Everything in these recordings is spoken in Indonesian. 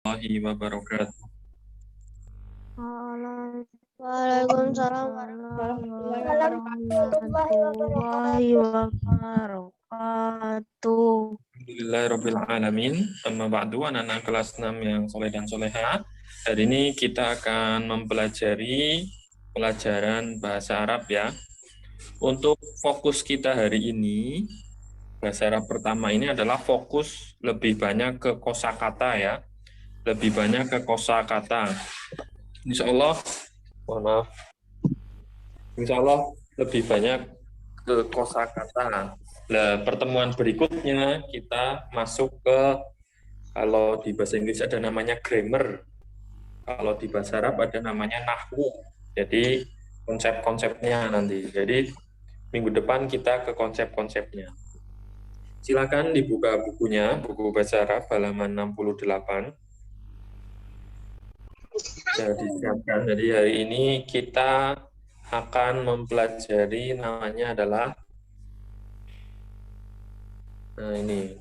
warahmatullahi wabarakatuh. Waalaikumsalam warahmatullahi wabarakatuh. Alhamdulillahirabbil alamin. Amma ba'du, anak-anak kelas 6 yang soleh dan soleha. Hari ini kita akan mempelajari pelajaran bahasa Arab ya. Untuk fokus kita hari ini, bahasa Arab pertama ini adalah fokus lebih banyak ke kosakata ya. Lebih banyak ke kosakata. Insya Allah, mohon maaf. Insya Allah lebih banyak ke kosakata. Nah, pertemuan berikutnya kita masuk ke, kalau di bahasa Inggris ada namanya grammar, kalau di bahasa Arab ada namanya nahwu. Jadi konsep-konsepnya nanti. Jadi minggu depan kita ke konsep-konsepnya. Silakan dibuka bukunya, buku bahasa Arab halaman 68. Sudah disiapkan. Jadi hari ini kita akan mempelajari namanya adalah, nah ini.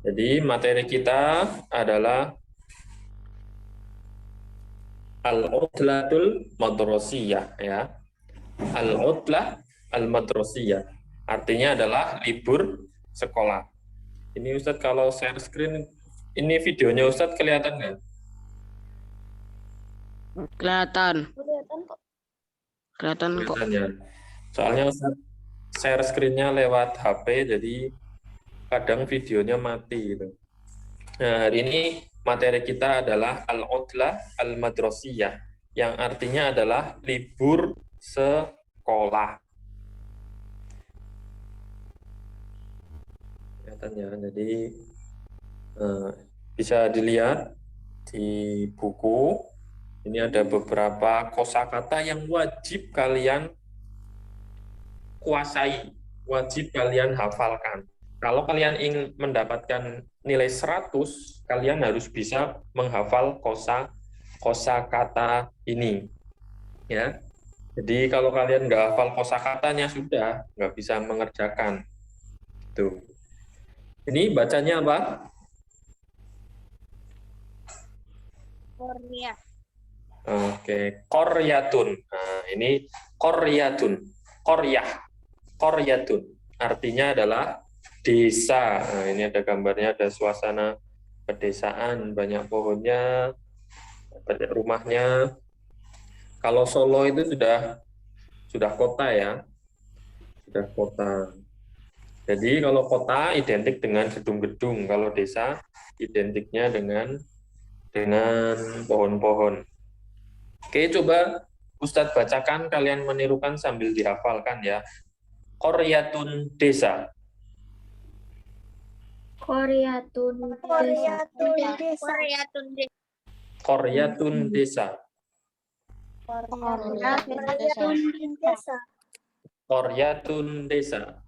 Jadi materi kita adalah al-utlatul madrasiyah ya. Al-utlah al-madrasiyah. Artinya adalah libur sekolah. Ini Ustadz kalau share screen, ini videonya Ustadz kelihatan nggak? Kelihatan kok. Kelihatan ya. Soalnya Ustadz share screen-nya lewat HP, jadi kadang videonya mati gitu. Nah, hari ini materi kita adalah al-utlah al-madrasiyah, yang artinya adalah libur sekolah. Kelihatannya, jadi bisa dilihat di buku. Ini ada beberapa kosakata yang wajib kalian kuasai, wajib kalian hafalkan. Kalau kalian ingin mendapatkan nilai 100, kalian harus bisa menghafal kosakata ini. Ya. Jadi kalau kalian nggak hafal kosakatanya sudah nggak bisa mengerjakan. Tuh. Ini bacanya apa? Korea. Oke, koryatun. Nah, ini koryatun. Koryatun. Artinya adalah desa. Nah, ini ada gambarnya, ada suasana pedesaan, banyak pohonnya, banyak rumahnya. Kalau Solo itu sudah kota ya. Sudah kota. Jadi kalau kota identik dengan gedung-gedung, kalau desa identiknya dengan pohon-pohon. Oke, coba Ustadz bacakan, kalian menirukan sambil dihafalkan ya. Koryatun desa. Koryatun desa. Koryatun desa. Koryatun desa.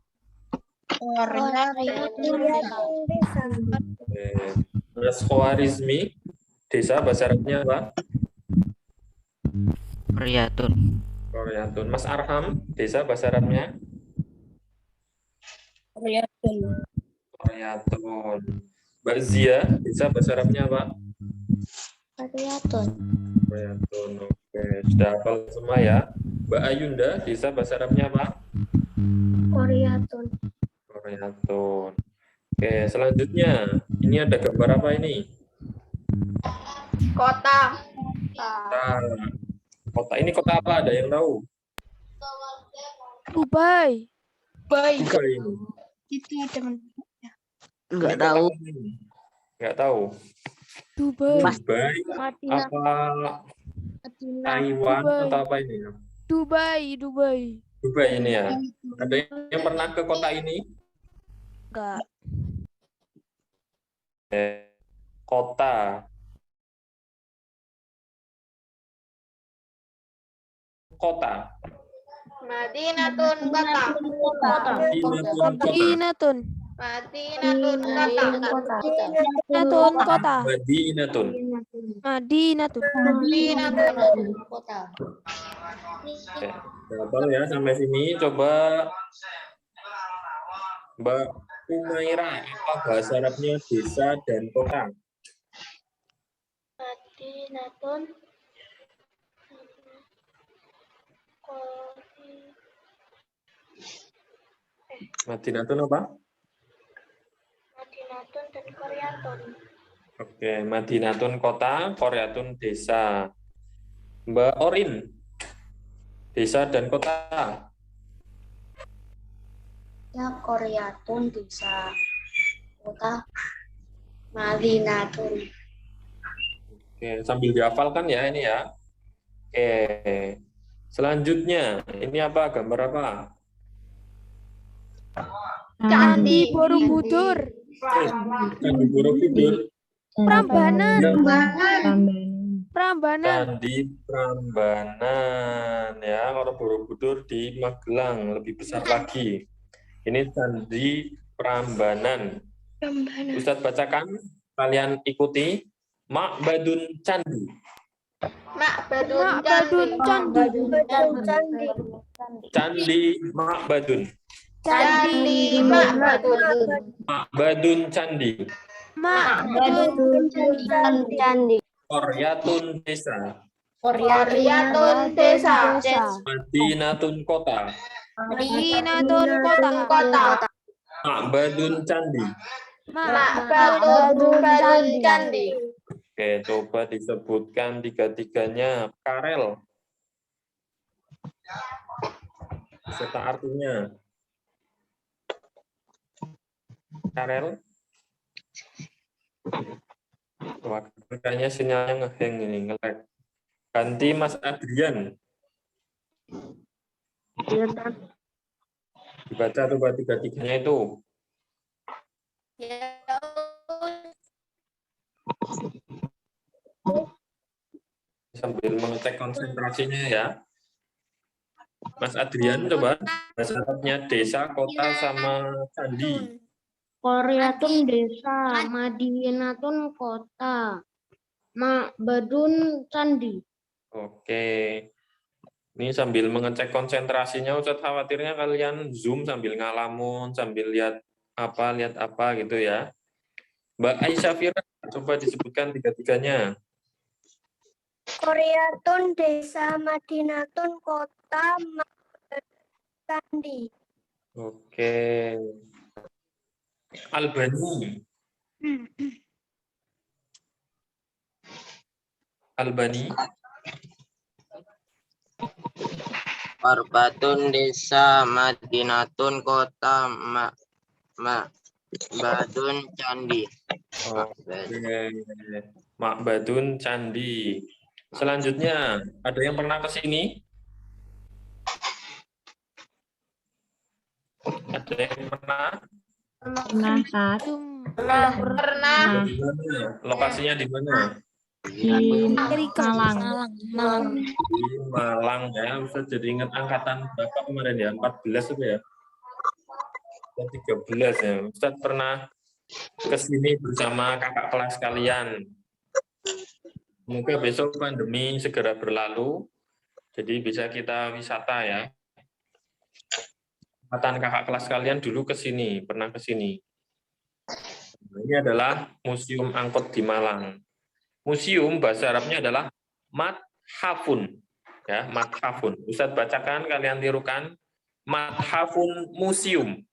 Mas Khawarizmi, desa bahasa Arabnya apa? Koryatun. Koryatun. Mas Arham, desa bahasa Arabnya? Koryatun. Mbak Zia, desa bahasa Arabnya apa? Koryatun. Koryatun. Oke, sudah hafal semua ya. Mbak Ayunda, desa bahasa Arabnya apa? Koryatun. Koryatun. Oke, selanjutnya ini ada gambar apa ini? Kota. Kota ini kota apa? Ada yang tahu? Dubai. Dubai ini. Itu teman. Ini Enggak kota tahu. apa ini? Nggak tahu. Dubai. Dubai Madinah. apa Taiwan Dubai. atau apa ini? Dubai. Dubai ini ya. Ada yang pernah ke kota ini? Enggak. Kota. Kota. Madinatun kota. Madinatun kota. Madinatun kota. Madinatun. Madinatun. Kota. Oke. Hafal ya sampai sini. Coba Mbak Umaira, apa bahasa Arabnya desa dan kota? Madinatun Madinatun apa? Madinatun dan Koryatun. Oke, Madinatun kota, Koryatun desa. Mbak Orin, desa dan kota. Ya, Koryatun desa. Kota Madinatun. Oke, sambil dihafalkan ya ini ya. Oke, selanjutnya ini apa? Gambar apa? Candi Borobudur. Candi Borobudur. Prambanan. Candi Prambanan ya, kalau Borobudur di Magelang lebih besar lagi. Ini Candi Prambanan. Ustadz bacakan, kalian ikuti. Ma'badun Candi. Ma'badun Candi. Candi Ma'badun. Candi Ma'badun. Ma'badun Candi. Ma'badun Candi. Koryatun desa. Koryatun desa. Madinatun kota. Madinatun kota. Ma'badun Candi. Ma'badun Candi. Oke, coba disebutkan tiga-tiganya. Karel. Serta artinya. Karel. Wah, kayaknya sinyalnya ngeheng ini, nge-lag. Ganti Mas Adrian. Dibaca coba tiga-tiganya itu. Sambil mengecek konsentrasinya ya. Mas Adrian coba bahasa Arabnya desa, kota, sama candi. Koryatun desa, Madinatun kota, Ma'badun candi. Oke. Ini sambil mengecek konsentrasinya, Ustadz khawatirnya kalian zoom sambil ngalamun, sambil lihat apa gitu ya. Mbak Aisyah Fira, coba disebutkan tiga-tiganya. Koryatun desa, Madinatun kota, Ma'badun candi. Oke. Albani. Albani. Korbatun desa, Madinatun kota, Ma'badun candi. Oke. Ma'badun candi. Selanjutnya, ada yang pernah ke sini? Ada yang pernah? Pernah. Di mana? Lokasinya di mana? Malang. Di Malang ya. Bisa jadi ingat angkatan berapa kemarin ya? 14 itu ya? 13 ya. Ustadz pernah ke sini bersama kakak kelas kalian. Semoga besok pandemi segera berlalu. Jadi bisa kita wisata ya. Angkatan kakak kelas kalian dulu ke sini, pernah ke sini. Ini adalah Museum Angkut di Malang. Museum bahasa Arabnya adalah Mathafun. Ya, Mathafun. Ustadz bacakan, kalian tirukan. Mathafun Museum.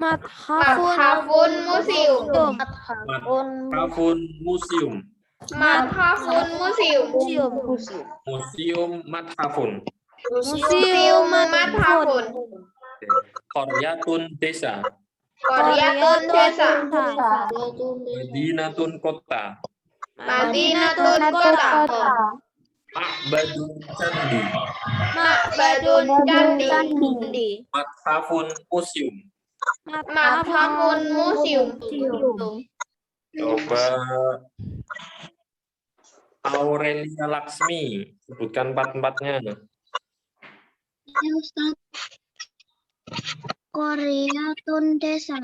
Mathafun Museum. Mathafun Museum. Mathafun Museum. Museum Mathafun. Museum Mathafun. Koryatun desa. Koryatun desa. Madinatun kota. Madinatun kota. Ma'badun candi. Ma'badun candi. Mathafun Museum. Mathafun Museum. Coba Aurelia Laksmi, sebutkan empat-empatnya. Ya Ustaz. Koryatun desa,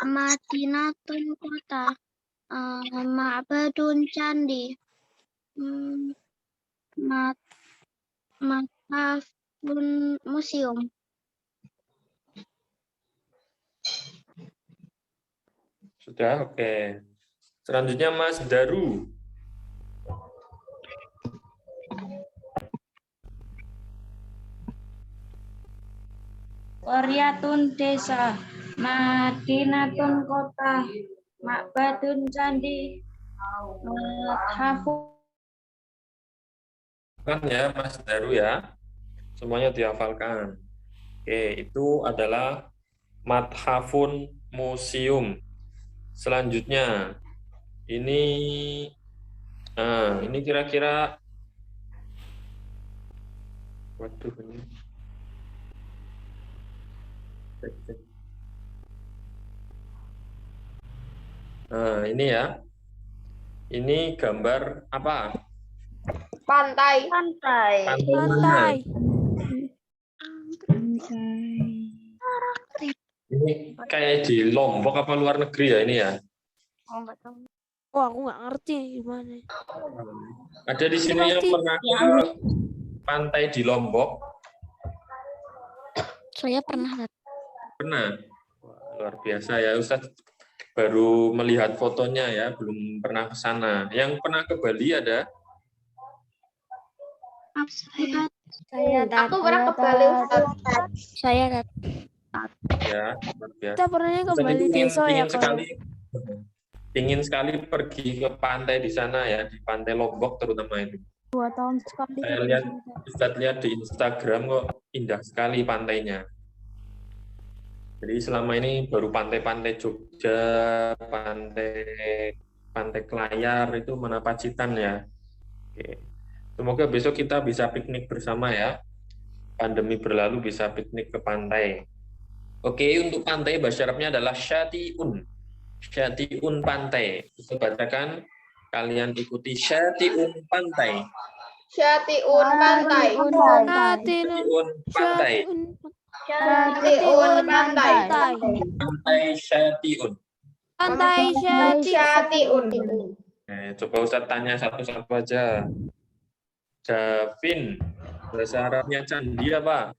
Madinatun kota, Ma'badun candi, Mathafun museum. Sudah, oke. Selanjutnya Mas Daru. Qaryatun desa, Madinatun kota, Ma'badun candi, Mathafun. Kan ya Mas Daru ya, semuanya dihafalkan. Oke, itu adalah Mathafun museum. Selanjutnya, ini kira-kira, waduh ini. Nah, ini ya. Ini gambar apa? Pantai. Pantai. Pantai mana? Pantai. Ini kayak di Lombok apa luar negeri ya ini ya? Oh, aku nggak ngerti gimana. Ada di sini yang pernah ke pantai di Lombok? Saya pernah. Pernah. Wah, luar biasa ya, Ustadz baru melihat fotonya ya, belum pernah ke sana. Yang pernah ke Bali ada? Aku pernah ke Bali, Ustaz. Saya Ya, luar biasa. Kita pernahnya ke Ustadz Bali itu Deso ya, ingin sekali pergi ke pantai di sana ya, di pantai Lombok terutama itu. 2 tahun sekali. Saya lihat, Ustadz lihat di Instagram kok indah sekali pantainya. Jadi selama ini baru pantai-pantai Jogja, pantai Kelayar itu mana Pacitan ya. Oke. Semoga besok kita bisa piknik bersama ya. Pandemi berlalu bisa piknik ke pantai. Oke, untuk pantai bahasa Arabnya adalah syati'un. Syati'un pantai. Bisa bacakan, kalian ikuti syati'un pantai. Syati'un pantai. Syati'un pantai. Syati'un pantai. Pantai syati'un. Pantai Syati'un. Coba Ustadz tanya satu-satu aja. Davin, bahasa Arabnya candi apa?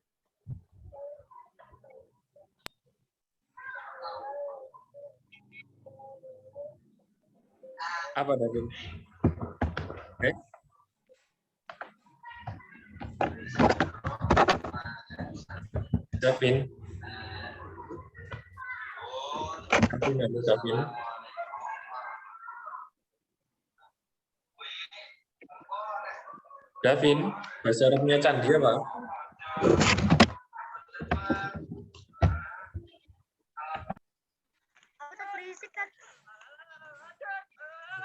Apa Davin? Davin? Davin? Davin, bahasa Arabnya candi apa?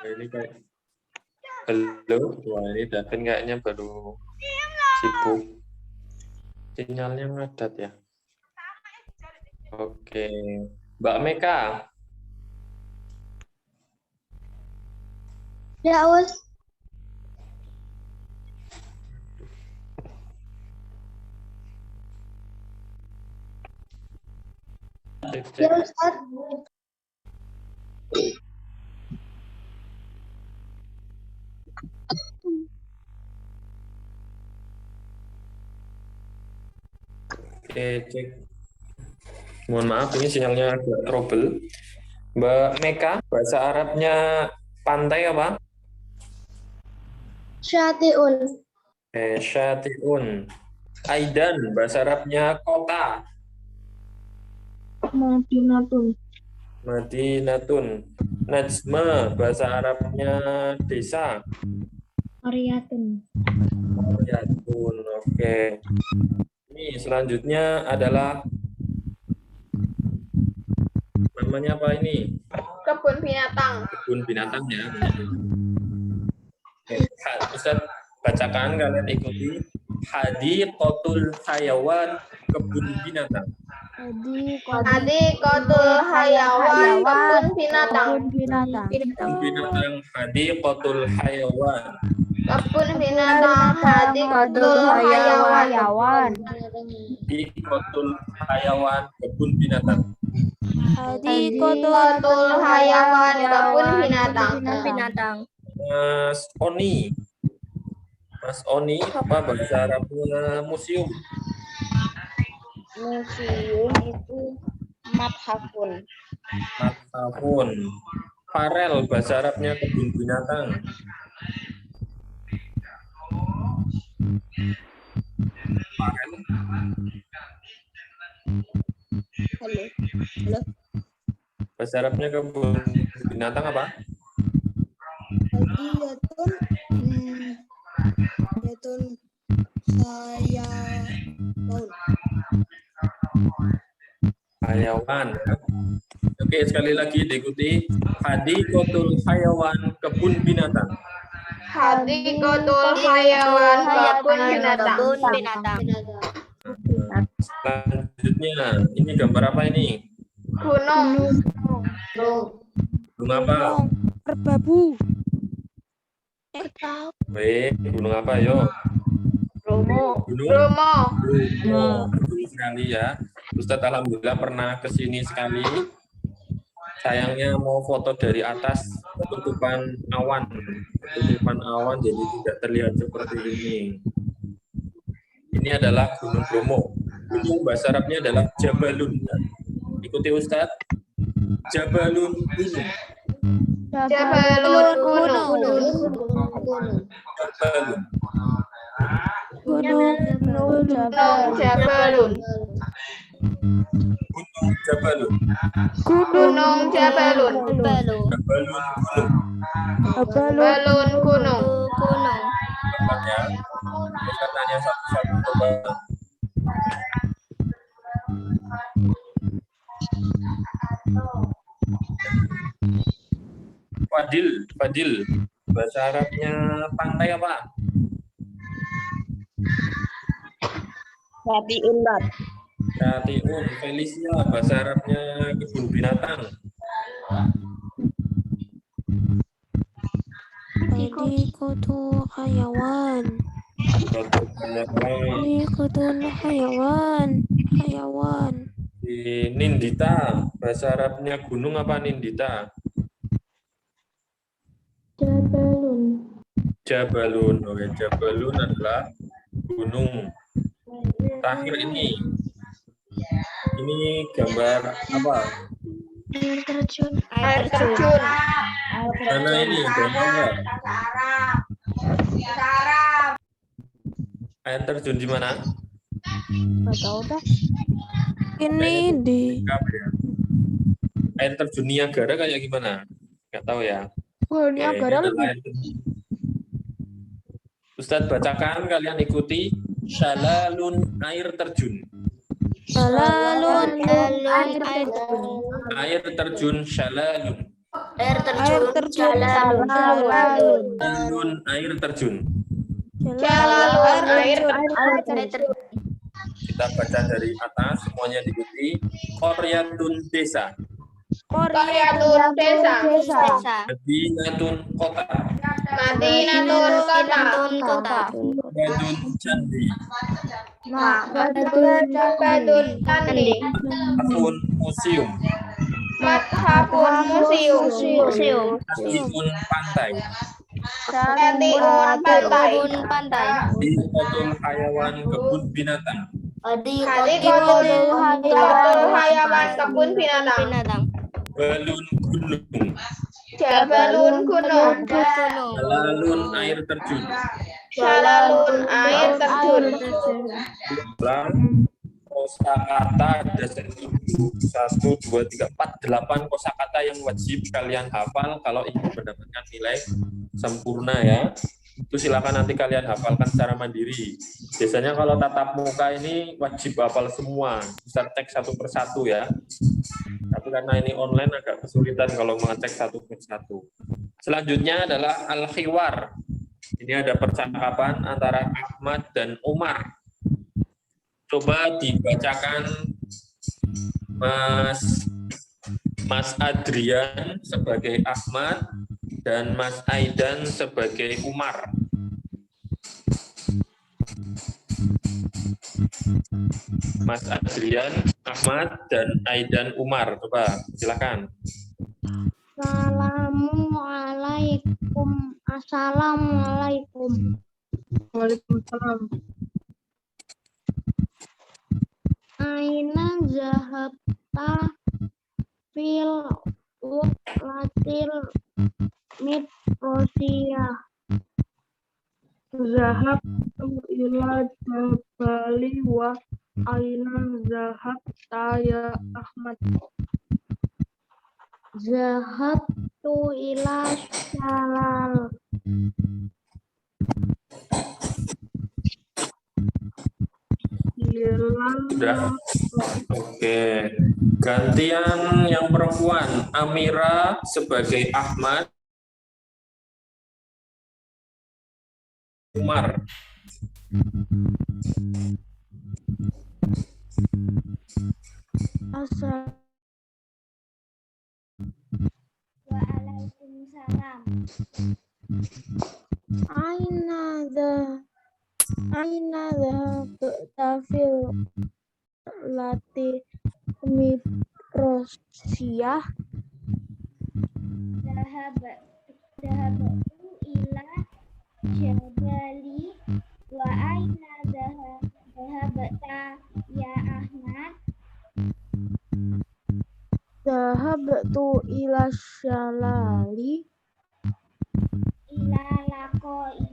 Ini kayak halo, wah ini Davin kayaknya baru sibuk. Sinyalnya ngadat ya. Oke, Mbak Meka. Ya, Us. Ya, Ustaz. Oke, cek. Mohon maaf, ini sinyalnya agak trouble. Mbak Meka, bahasa Arabnya pantai apa? Syati'un. Syati'un. Aidan, bahasa Arabnya kota. Madinatun. Madinatun. Najma, bahasa Arabnya desa. Qaryatun. Qaryatun, oke. Ini selanjutnya adalah namanya apa ini? Kebun binatang. Kebun binatang ya. Ustaz bacakan, kalian ikuti. Hadiqatul hayawan, kebun binatang. Hadiqatul hayawan, kebun binatang. Kebun binatang hadiqatul hayawan. Kebun binatang hadiqatul hayawan. Hadiqatul hayawan, kebun binatang. Hadiqatul hayawan, kebun binatang. Mas Oni, apa bahasa Arabnya museum? Museum itu Mathafun. Mathafun. Farel, bahasa Arabnya kebun binatang. Farel. Bahasa Arabnya kebun binatang apa? Hadiyatun. Hadiyatun saya laun. Hayawan. Oke, sekali lagi diikuti. Hadikotul hayawan, kebun binatang. Hadikotul hayawan kebun binatang. Selanjutnya, ini gambar apa ini? Gunung. Gunung apa? Merbabu. Baik, gunung apa yo? Bromo. Gunung Bromo. Betul sekali ya. Ustadz alhamdulillah pernah kesini sekali. Sayangnya mau foto dari atas ketutupan awan jadi tidak terlihat seperti ini. Ini adalah Gunung Bromo. Gunung bahasa Arabnya adalah Jabalun. Ikuti Ustadz. Jabalun gunung. Jabalun gunung. Jabalun. Gunung Jabalun. Gunung Jabalun. Gunung Jabalun. Jabalun gunung. Balun gunung. Tempatnya. Kita tanya satu-satu coba. Fadil. Bahasa Arabnya pantai apa? Jatiun. Felicia, bahasa Arabnya kebun binatang. Hadikotul hayawan. Hadikotul hayawan. Di Nindita, bahasa Arabnya gunung apa Nindita? Jabalun. Oke, Jabalun adalah gunung. Terakhir ini gambar apa? Air terjun. Mana ini gambarnya? Air terjun di mana? Nggak tahu dah. Ini di Air terjun Niagara kayak gimana? Nggak tahu ya. Niagara Oke, ini lebih. adalah air terjun. Ustadz bacakan, kalian ikuti. Shalalun, air terjun. Shalalun Air terjun shalalun. air terjun shalalun. Shalalun, air terjun. Jalalun air terjun. Kita baca dari atas, semuanya diikuti. Qaryatun desa. Qaryatun desa. Madinatun kota. Madinatun kota. Badun candi. Badun candi. Mathun museum. Mathapun museum. Jatiun pantai. Jatiun pantai. Hadikotul hayawan kebun binatang. Hadikotul hayawan kebun binatang. Balun gunung. Jabalun gunung. Shalalun, air terjun. Shalalun air terjun. Ulang. Kosakata ada 1, 2, 3, 4, 8 kosakata yang wajib kalian hafal kalau ingin mendapatkan nilai sempurna ya. Itu silakan nanti kalian hafalkan secara mandiri. Biasanya kalau tatap muka ini wajib hafal semua, bisa cek satu persatu ya. Tapi karena ini online agak kesulitan kalau mengecek satu persatu. Selanjutnya adalah al-khiwar. Ini ada percakapan antara Ahmad dan Umar. Coba dibacakan Mas Adrian sebagai Ahmad dan Mas Aidan sebagai Umar. Mas Adrian, Ahmad, dan Aidan Umar. Coba silakan. Assalamualaikum. Waalaikumsalam. Aina zahabta fil uqlatil mitrosiyah. Zahabtu ila jabali wa Aina zahabta ya Ahmad. Zahabtu ila syalal. Sudah. Oke. Gantian yang perempuan. Amira sebagai Ahmad. Umar. Waalaikumsalam. Aina tafil lati mikrosiyah. Dahabtu ila jabali wa aina dahabta ya Ahmad. Dahabtu ila syalali. Ila lakai.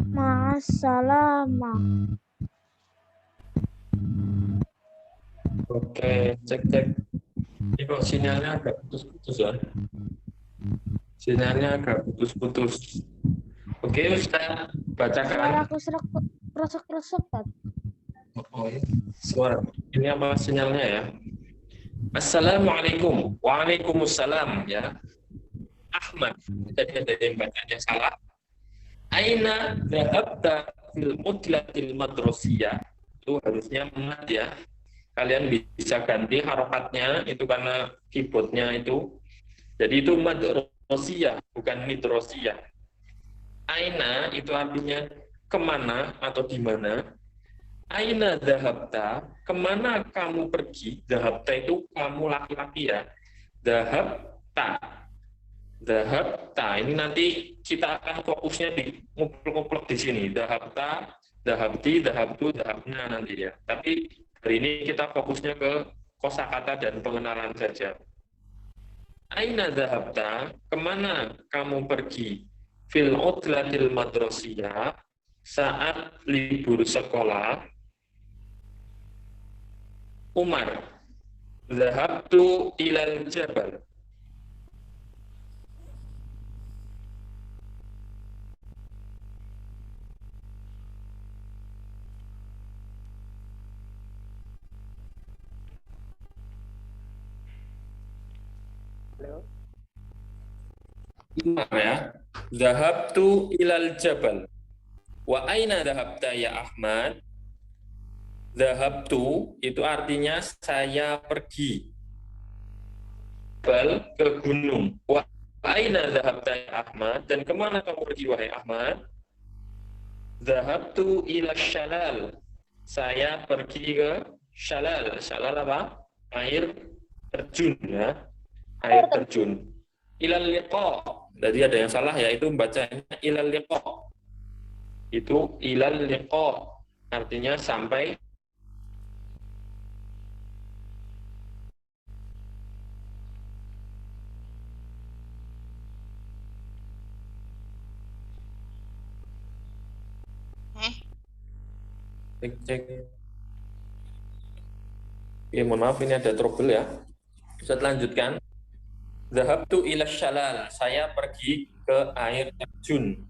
Ma'assalamah. Oke, cek. Ini kok sinyalnya agak putus-putus ya? Sinyalnya agak putus-putus. Oke, Ustaz, bacakan. Suaraku resek-resek, Tad. Oh, suara. Ini apa sinyalnya ya? Assalamualaikum. Waalaikumsalam ya. Ahmad. Tadi ada yang bacanya salah. Aina dhahabta fil mutlatil madrasiyah. Itu harusnya mat ya. Kalian bisa ganti harokatnya itu karena keyboardnya itu. Jadi itu madrasiyah, bukan midrosiyah. Aina itu artinya kemana atau di mana. Aina dhahabta, kemana kamu pergi? Dhahabta itu kamu laki-laki ya. Dhahabta, ini nanti kita akan fokusnya di ngumpul-ngumpul di sini. Dhahabta, dhahabti, dhahabtu, dhahabna nanti ya. Tapi hari ini kita fokusnya ke kosakata dan pengenalan saja. Aina dhahabta, kemana kamu pergi? Fil utlatil madrasiyah, saat libur sekolah. Umar, dhahabtu ilal jabal. Umar ya, dhahabtu ilal jabal. Wa aina dhahabta ya Ahmad? Dhahabtu itu artinya saya pergi. Jabal ke gunung. Wa aina dhahabta ya Ahmad? Dan kemana kamu pergi wahai Ahmad? Dhahabtu ila syalal. Saya pergi ke syalal. Syalal apa? Air terjun ya. Air terjun. Ilal liqa. Jadi ada yang salah yaitu bacanya ilal liqa. Itu ilal liqa artinya sampai. Cek. Ya, mohon maaf ini ada trouble ya. Bisa lanjutkan. Dhahabtu ila syalal, saya pergi ke air terjun.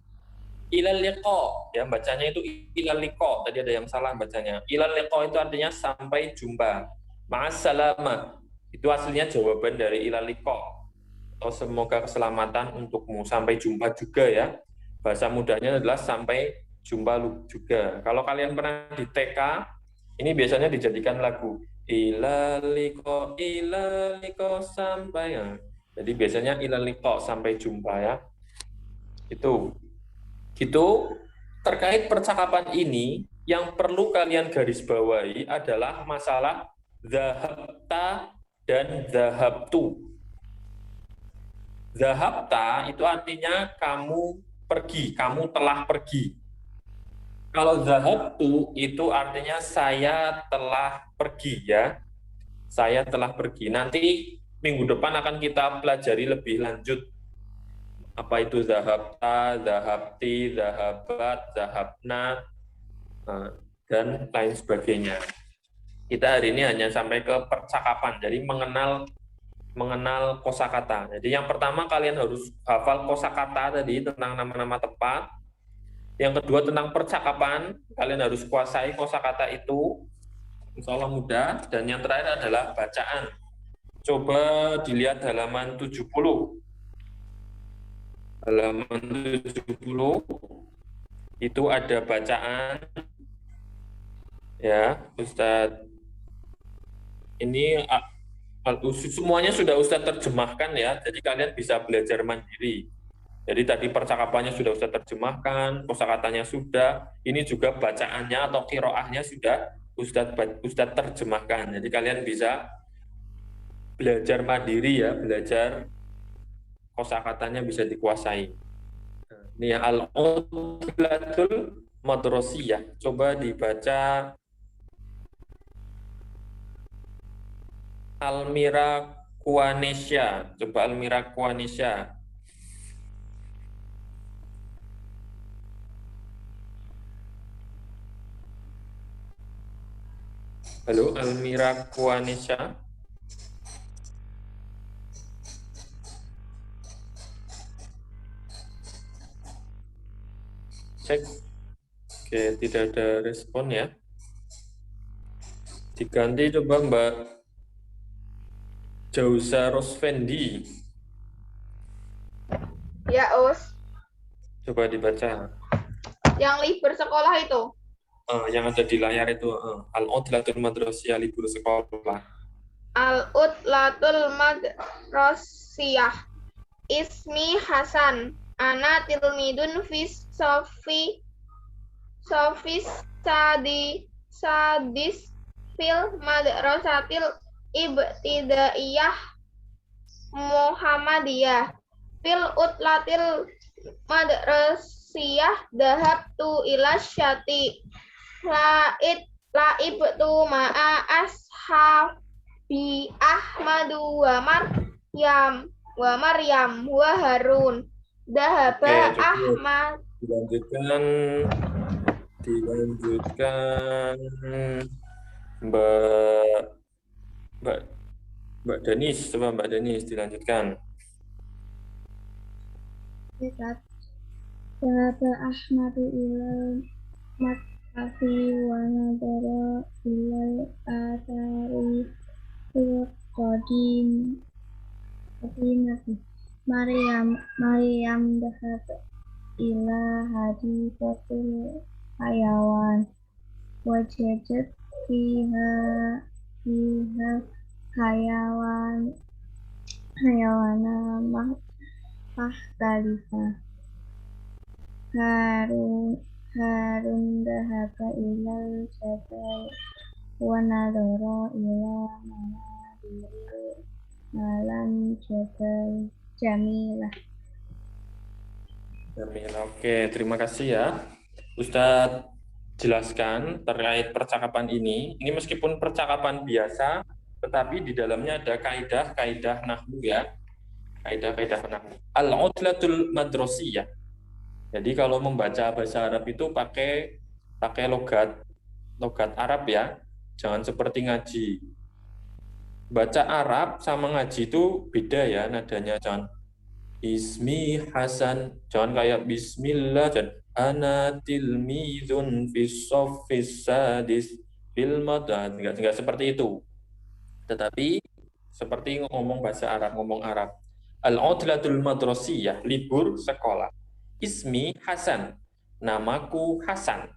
Ilal liqa, ya bacanya itu ilal liqa. Tadi ada yang salah bacanya. Ilal liqa itu artinya sampai jumpa. Ma'assalamah, itu aslinya jawaban dari ilal liqa. Atau semoga keselamatan untukmu. Sampai jumpa juga ya. Bahasa mudahnya adalah sampai jumpa juga. Kalau kalian pernah di TK, ini biasanya dijadikan lagu. Ilal liqa sampai ya. Jadi biasanya ilal liqa sampai jumpa ya. Itu. Gitu. Terkait percakapan ini yang perlu kalian garis bawahi adalah masalah dhahabta dan dhahabtu. Dhahabta itu artinya kamu pergi, kamu telah pergi. Kalau dhahabtu itu artinya saya telah pergi ya. Saya telah pergi. Nanti minggu depan akan kita pelajari lebih lanjut Apa itu zahabta, zahabti, zahabat, zahabna, dan lain sebagainya. Kita hari ini hanya sampai ke percakapan, jadi mengenal kosakata. Jadi yang pertama kalian harus hafal kosakata tadi tentang nama-nama tempat. Yang kedua tentang percakapan, kalian harus kuasai kosakata itu. Insya Allah mudah. Dan yang terakhir adalah bacaan. Coba dilihat halaman 70. Halaman 70 itu ada bacaan. Ya, Ustadz. Ini semuanya sudah Ustadz terjemahkan ya, jadi kalian bisa belajar mandiri. Jadi tadi percakapannya sudah Ustadz terjemahkan, kosakatanya sudah, ini juga bacaannya atau qiraahnya sudah Ustadz terjemahkan. Jadi kalian bisa belajar mandiri ya, belajar kosakatanya bisa dikuasai. Ini ya, al-udlatul madrasiyah. Coba dibaca Almira Kuanesha. Coba Almira Kuanesha. Halo, Almira Kuanesha. Cek. Oke, tidak ada respon ya. Diganti coba Mbak Jauza Rosvendi. Ya, Us. Coba dibaca. Yang libur sekolah itu. Yang ada di layar itu. Al-Udlatul Madrasiyah, libur sekolah. Al-Udlatul Madrasiyah. Ismi Hasan. Ana tilmidun fis sofis sadis fil madrasatil ibtidaiyah Muhammadiyah. Fil utlatil madrasiyah dahabtu ila syati laibtu ma'a ashabi Ahmadu wa Maryam wa Harun. Dahaba Ahmad. Dilanjutkan Mbak Danis, coba Mbak Danis dilanjutkan. Dahaba Ahmadu ilal mathafi wa nadara ilal athari qadimati. Maryam dahab ila hadikatil hayawan wajadat fiha hayawana mahtalifa. Harun dahaba ilal jabal wa nadara ila manabiril malam jabal Jamilah. Oke, terima kasih ya. Ustadz jelaskan terkait percakapan ini. Ini meskipun percakapan biasa, tetapi di dalamnya ada kaidah-kaidah nahwu ya. Kaidah-kaidah nahwu. Al-udlatul madrasiyah. Jadi kalau membaca bahasa Arab itu pakai logat Arab ya. Jangan seperti ngaji. Baca Arab sama ngaji itu beda ya nadanya, jangan Ismi Hasan, jangan kayak Bismillah, dan ana tilmidun fis soffis sadis fil madan, enggak seperti itu. Tetapi seperti ngomong bahasa Arab, ngomong Arab. Al-udlatul madrasiyah, libur sekolah. Ismi Hasan, namaku Hasan.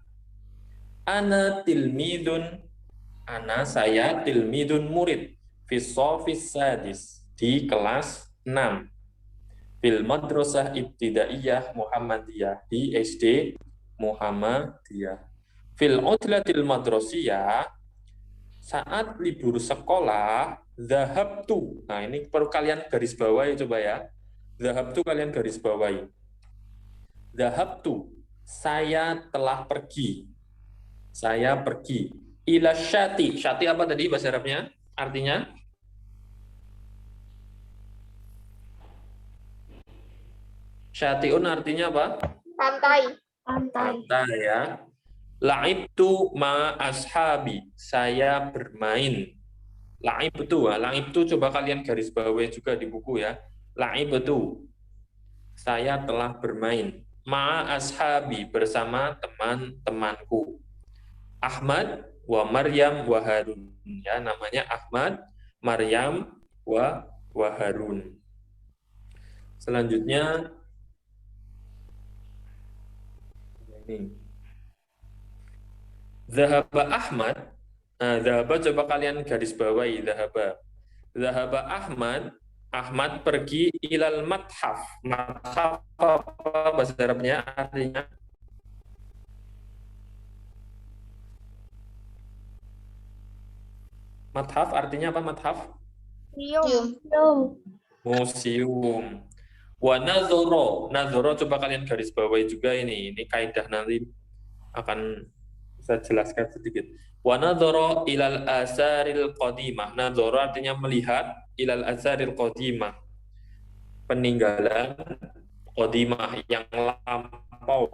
Ana tilmidun, ana saya tilmidun murid. Fisofis sadis, di kelas 6. Fil madrasah ibtidaiyah Muhammadiyah, di SD Muhammadiyah. Fil udlatil madrasiyah, saat libur sekolah, zahabtu. Nah, ini perlu kalian garis bawahi coba ya. Zahabtu kalian garis bawahi. Zahabtu, saya telah pergi. Saya pergi. Ila syati. Syati apa tadi bahasa Arabnya? Artinya? Syati'un artinya apa? Pantai. Pantai ya. La'ibtu ma ashabi. Saya bermain. La'ibtu coba kalian garis bawahi juga di buku ya. La'ibtu. Saya telah bermain. Ma ashabi bersama teman-temanku. Ahmad wa Maryam wa Harun. Ya, namanya Ahmad, Maryam wa Harun. Selanjutnya ini. Zahaba Ahmad. Nah, zahaba coba kalian garis bawahi zahaba. Zahaba Ahmad. Ahmad pergi ilal mathaf. Mathaf apa bahasa Arabnya artinya? Mathaf artinya apa mathaf? Museum. Wa nazoro. Nazoro coba kalian garis bawahi juga ini. Ini kaidah nanti akan saya jelaskan sedikit. Wa nadhara ilal asaril qadimah. Nadhara artinya melihat, ilal asaril qadimah. Peninggalan qadimah yang lampau.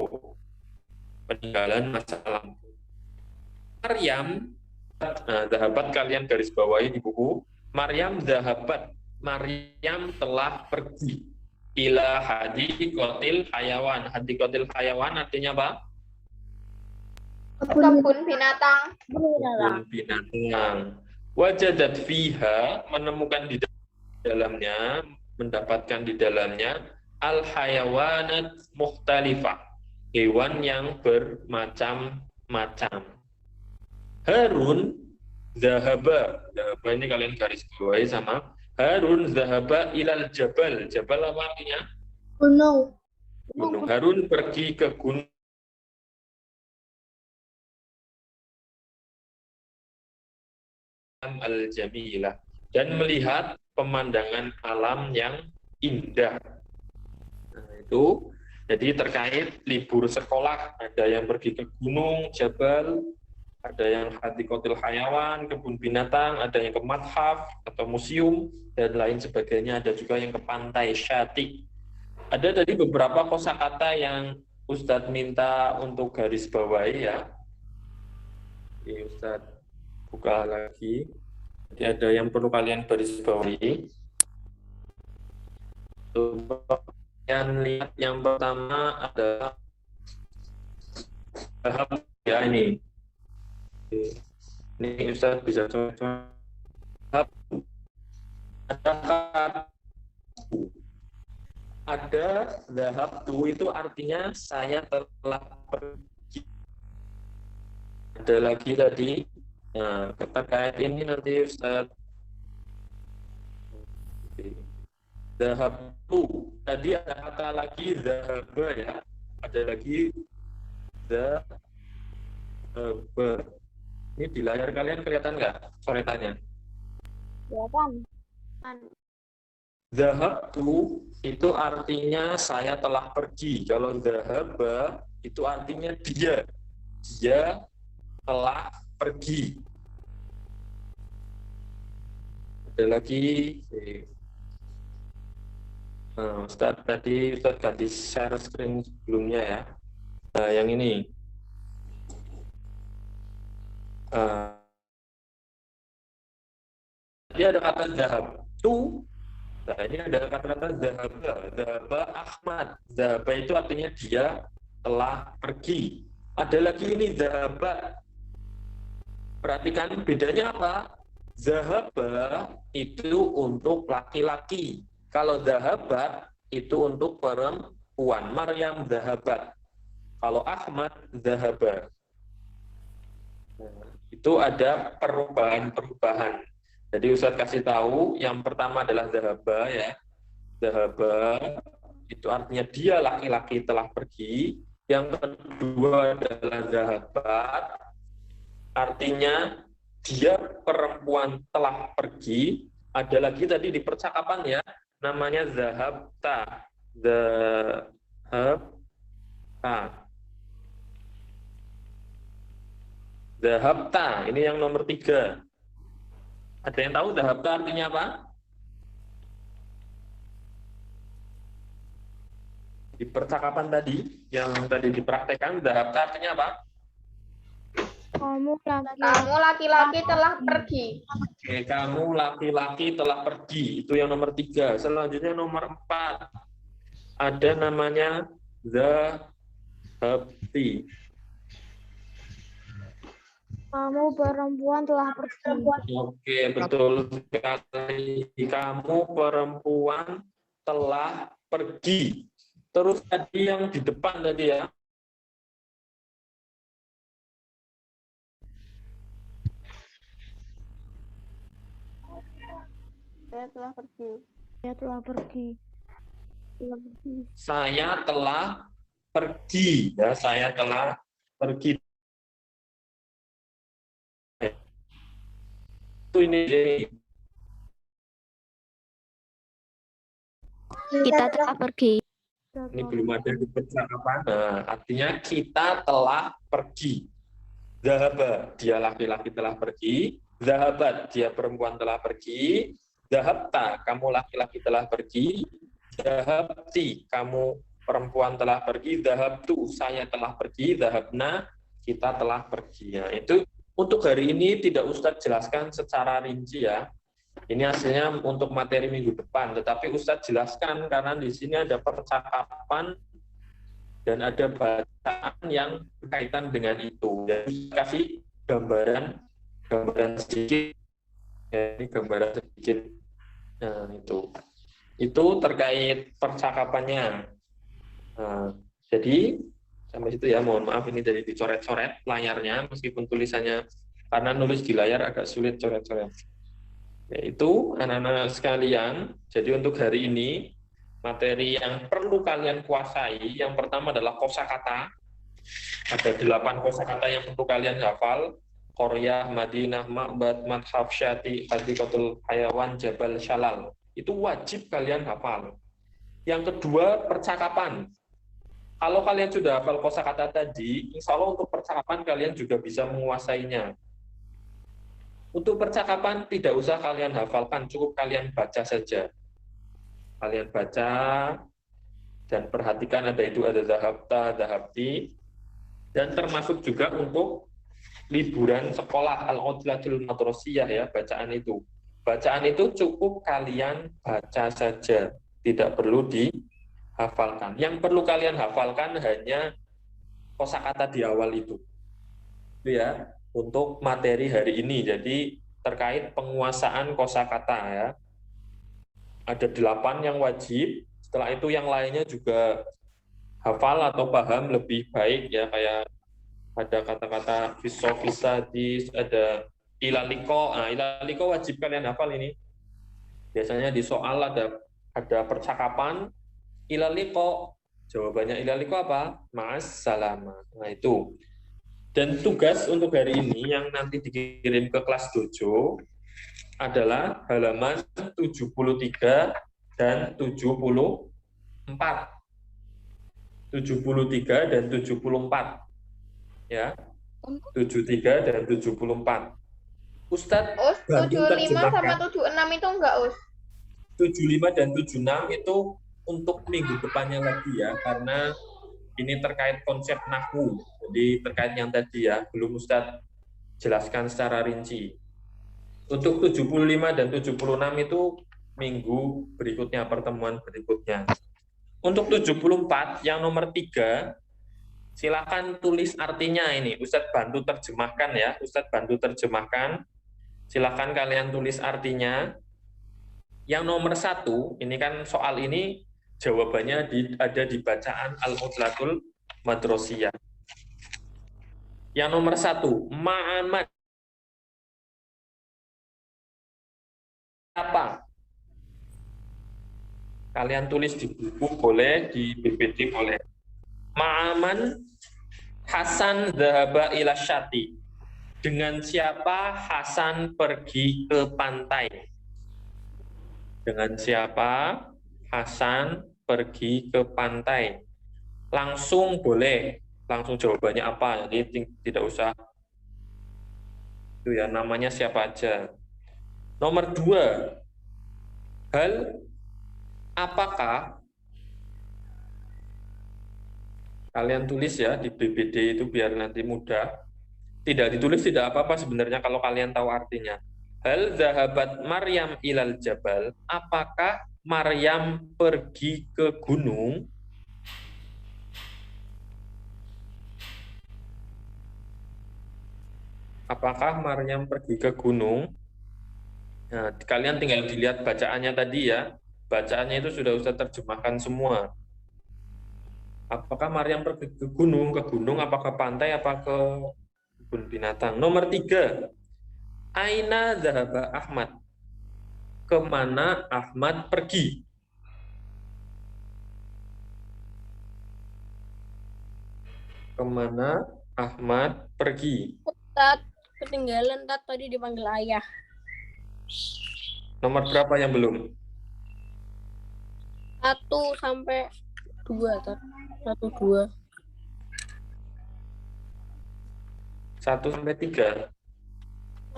Peninggalan masa lampau. Maryam, nah, zahabat kalian garis bawahi di buku. Maryam zahabat. Maryam telah pergi ila hadikotil hayawan. Hadikotil hayawan artinya apa? Kebun binatang. Kebun binatang. Wajadat fiha, menemukan di dalamnya, mendapatkan di dalamnya al hayawanat mukhtalifah, hewan yang bermacam-macam. Harun zahaba. Zahaba ini kalian garis bawahi sama Harun zahaba ilal jabal. Jabal apa artinya? Gunung. Gunung. Harun pergi ke gunung al-jamilah dan melihat pemandangan alam yang indah. Nah, itu jadi terkait libur sekolah, ada yang pergi ke gunung, jabal, ada yang hadikotil hayawan, kebun binatang, ada yang ke mathaf atau museum dan lain sebagainya, ada juga yang ke pantai syati. Ada tadi beberapa kosakata yang Ustadz minta untuk garis bawahi ya. Ini Ustadz buka lagi. Jadi ada yang perlu kalian garis bawahi. Coba kalian lihat yang pertama adalah ya ini. Ini Ustaz bisa coba. Ada zahabtu itu artinya saya telah pergi. Ada lagi tadi. Nah, terkait ini nanti Ustaz. Zahabtu. Tadi ada kata lagi zahaba ya. Ada lagi zahaba. Ini di layar kalian kelihatan nggak coretannya? Kelihatan. Zahabtu itu artinya saya telah pergi. Kalau zahaba itu artinya dia. Dia telah pergi. Ada lagi. Nah, Ustaz tadi Ustaz ganti share screen sebelumnya ya. Nah, yang ini. Tadi ada kata zahabtu. Nah, ini ada kata-kata zahaba. Zahaba Ahmad. Zahaba itu artinya dia telah pergi. Ada lagi ini zahaba. Perhatikan bedanya apa? Zahaba itu untuk laki-laki. Kalau zahabat itu untuk perempuan. Maryam zahabat. Kalau Ahmad zahaba. Nah, itu ada perubahan-perubahan. Jadi Ustaz kasih tahu, yang pertama adalah zahaba ya. Zahaba itu artinya dia laki-laki telah pergi. Yang kedua adalah zahabat. Artinya dia perempuan telah pergi. Ada lagi tadi di percakapan ya, namanya zahabta. Zahabta, ini yang nomor 3. Ada yang tahu zahabta artinya apa? Di percakapan tadi, yang tadi dipraktekkan, dhahabta artinya apa? Kamu Kamu laki-laki telah pergi. Oke, kamu laki-laki telah pergi. Itu yang nomor 3. Selanjutnya nomor 4. Ada namanya dhahabti. Kamu perempuan telah pergi. Oke, betul sekali. Kamu perempuan telah pergi. Terus tadi yang di depan tadi ya. Saya telah pergi. Saya telah pergi. Saya telah pergi. Ya, saya telah pergi. Itu ini. Kita telah pergi. Ini belum ada di percakapan. Nah, artinya kita telah pergi. Dhahaba, dia laki-laki telah pergi. Dhahabat, dia perempuan telah pergi. Dhahabta, kamu laki-laki telah pergi. Dhahabti, kamu perempuan telah pergi. Dhahabtu, saya telah pergi. Dhahabna, kita telah pergi. Ya, itu untuk hari ini tidak Ustadz jelaskan secara rinci ya. Ini hasilnya untuk materi minggu depan, tetapi Ustadz jelaskan karena di sini ada percakapan dan ada bacaan yang berkaitan dengan itu. Jadi kasih gambaran sedikit, ya, ini gambaran sedikit. Nah, itu terkait percakapannya. Nah, jadi sampai situ ya, mohon maaf ini dari dicoret-coret layarnya, meskipun tulisannya karena nulis di layar agak sulit coret-coret. Yaitu anak-anak sekalian, jadi untuk hari ini materi yang perlu kalian kuasai, yang pertama adalah kosakata. Ada 8 kosakata yang perlu kalian hafal. Korea, Madinah, Ma'bad, Madhaf, Syati, Hadikatul Hayawan, Jabal Shalal. Itu wajib kalian hafal. Yang kedua, percakapan. Kalau kalian sudah hafal kosakata tadi, insya Allah untuk percakapan kalian juga bisa menguasainya. Untuk percakapan tidak usah kalian hafalkan, cukup kalian baca saja. Kalian baca dan perhatikan ada dhahabta, dhahabti, dan termasuk juga untuk liburan sekolah al-udlatul madrasiyah ya, bacaan itu. Bacaan itu cukup kalian baca saja, tidak perlu dihafalkan. Yang perlu kalian hafalkan hanya kosakata di awal itu. Itu ya. Untuk materi hari ini, jadi terkait penguasaan kosakata ya. Ada 8 yang wajib, setelah itu yang lainnya juga hafal atau paham lebih baik ya, kayak ada kata-kata fisofisadis, ada ilaliko. Nah, ilaliko wajib kalian hafal ini. Biasanya di soal ada percakapan ilaliko. Jawabannya ilaliko apa? Ma'as salama. Nah, itu. Dan tugas untuk hari ini yang nanti dikirim ke kelas dojo adalah halaman 73 dan 74. 73 dan 74. Ya. 73 dan 74. Ustadz, Us, 75 sama 76 itu enggak, Us? 75 dan 76 itu untuk minggu depannya lagi ya, karena ini terkait konsep nahwu. Jadi terkait yang tadi ya, belum Ustadz jelaskan secara rinci. Untuk 75 dan 76 itu minggu berikutnya, pertemuan berikutnya. Untuk 74, yang nomor 3, silakan tulis artinya ini. Ustadz bantu terjemahkan ya, Ustadz bantu terjemahkan. Silakan kalian tulis artinya. Yang nomor 1, ini kan soal ini jawabannya ada di bacaan Al-Udlatul Madrasiyah. Yang nomor 1, ma'aman. Apa? Kalian tulis di buku boleh, di PPT boleh. Ma'aman Hasan dhahaba ila syati. Dengan siapa Hasan pergi ke pantai? Dengan siapa Hasan pergi ke pantai? Langsung boleh. Langsung jawabannya apa? Jadi tidak usah itu ya, namanya siapa aja. Nomor 2, apakah Kalian tulis ya di BBD itu biar nanti mudah. Tidak ditulis tidak apa-apa sebenarnya kalau kalian tahu artinya. Hal zahabat Maryam ilal jabal. Apakah Maryam pergi ke gunung? Apakah Maryam pergi ke gunung? Nah, kalian tinggal dilihat bacaannya tadi ya. Bacaannya itu sudah Ustaz terjemahkan semua. Apakah Maryam pergi ke gunung? Ke gunung apa ke pantai apa ke kebun binatang? Nomor 3. Aina zahaba Ahmad. Kemana Ahmad pergi? Kemana Ahmad pergi? Tat, ketinggalan Tat tadi dipanggil ayah. Nomor berapa yang belum? 1 sampai 2 Tat. 1, 2. 1 sampai 3.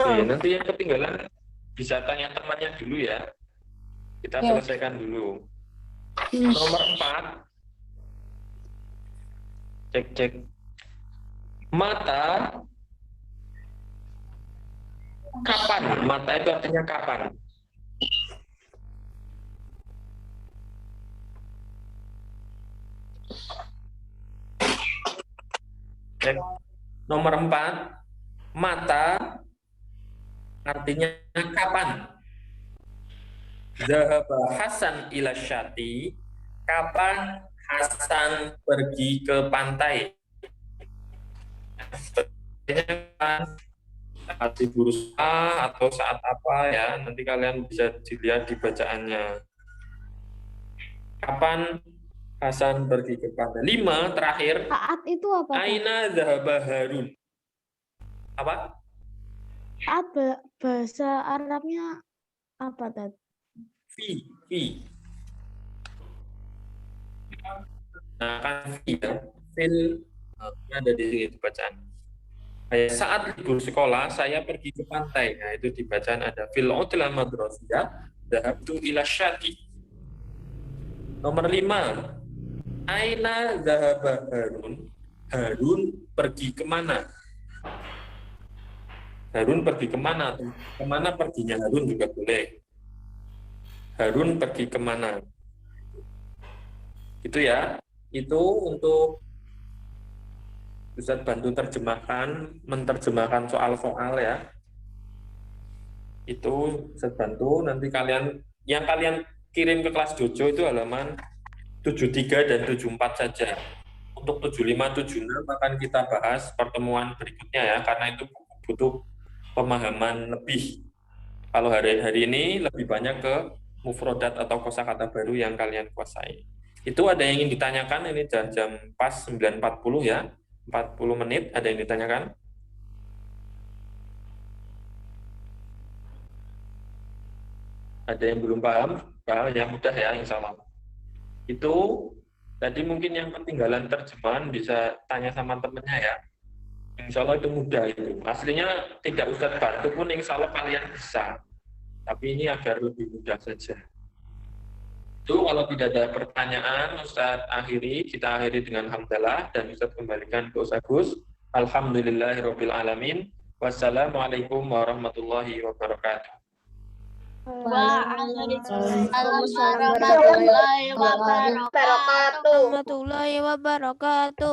Oke, nanti yang ketinggalan bisa tanya temannya dulu ya. Kita Ya. selesaikan dulu. Nomor 4. Cek. Mata. Kapan? Mata itu artinya kapan? Cek. Nomor 4. Mata artinya kapan? Zahaba Hasan ila syati. Kapan Hasan pergi ke pantai? Saat berusaha atau saat apa ya? Nanti kalian bisa dilihat di bacaannya. Kapan Hasan pergi ke pantai? 5 terakhir. Saat itu apa? Tad? Aina zahaba Harun. Apa? Saat bahasa Arabnya apa Tad? Fi. Nah, kan fi ya. Fil ada di sini bacaan. Saat libur sekolah saya pergi ke pantai. Nah, itu di bacaan ada fil utla madrasiyah dhahabtu ila syati. Nomor 5. Aina zahaba Harun. Harun pergi kemana? Harun pergi kemana? Kemana perginya Harun juga boleh. Harun pergi kemana? Itu ya. Itu untuk Ustaz bantu menerjemahkan soal-soal ya. Itu Ustaz bantu, nanti yang kalian kirim ke kelas dojo itu halaman 73 dan 74 saja. Untuk 75, 76 akan kita bahas pertemuan berikutnya ya, karena itu butuh pemahaman lebih. Kalau hari ini lebih banyak ke mufrodat atau kosakata baru yang kalian kuasai. Itu ada yang ingin ditanyakan, ini jam pas 9.40 ya. 40 menit, ada yang ditanyakan? Ada yang belum paham? Ya mudah ya, insya Allah. Itu tadi mungkin yang ketinggalan terjemahan bisa tanya sama temennya ya. Insya Allah itu mudah itu. Aslinya tidak Ustaz bantu pun insya Allah kalian bisa. Tapi ini agar lebih mudah saja. Itu kalau tidak ada pertanyaan, Ustaz kita akhiri dengan hamdalah dan Ustaz kembalikan ke Ustaz Gus. Alhamdulillahirabbil alamin. Wassalamualaikum warahmatullahi wabarakatuh. Waalaikumsalam warahmatullahi wabarakatuh. Warahmatullahi wabarakatuh.